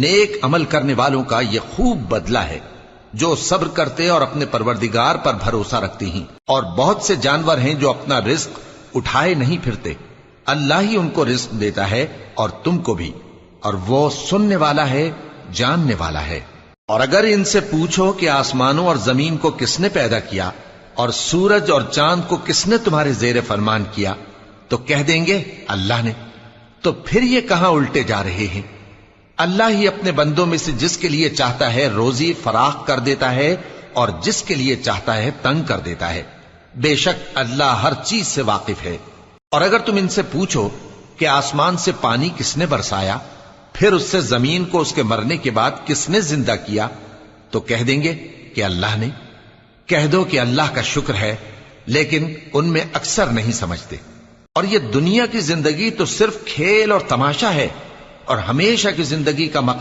نیک عمل کرنے والوں کا یہ خوب بدلہ ہے جو صبر کرتے اور اپنے پروردگار پر بھروسہ رکھتے ہیں۔ اور بہت سے جانور ہیں جو اپنا رزق اٹھائے نہیں پھرتے، اللہ ہی ان کو رزق دیتا ہے اور تم کو بھی، اور وہ سننے والا ہے، جاننے والا ہے۔ اور اگر ان سے پوچھو کہ آسمانوں اور زمین کو کس نے پیدا کیا اور سورج اور چاند کو کس نے تمہارے زیر فرمان کیا، تو کہہ دیں گے اللہ نے۔ تو پھر یہ کہاں الٹے جا رہے ہیں؟ اللہ ہی اپنے بندوں میں سے جس کے لیے چاہتا ہے روزی فراخ کر دیتا ہے اور جس کے لیے چاہتا ہے تنگ کر دیتا ہے۔ بے شک اللہ ہر چیز سے واقف ہے۔ اور اگر تم ان سے پوچھو کہ آسمان سے پانی کس نے برسایا، پھر اس سے زمین کو اس کے مرنے کے بعد کس نے زندہ کیا، تو کہہ دیں گے کہ اللہ نے۔ کہہ دو کہ اللہ کا شکر ہے، لیکن ان میں اکثر نہیں سمجھتے۔ اور یہ دنیا کی زندگی تو صرف کھیل اور تماشا ہے، اور ہمیشہ کی زندگی کا مقصد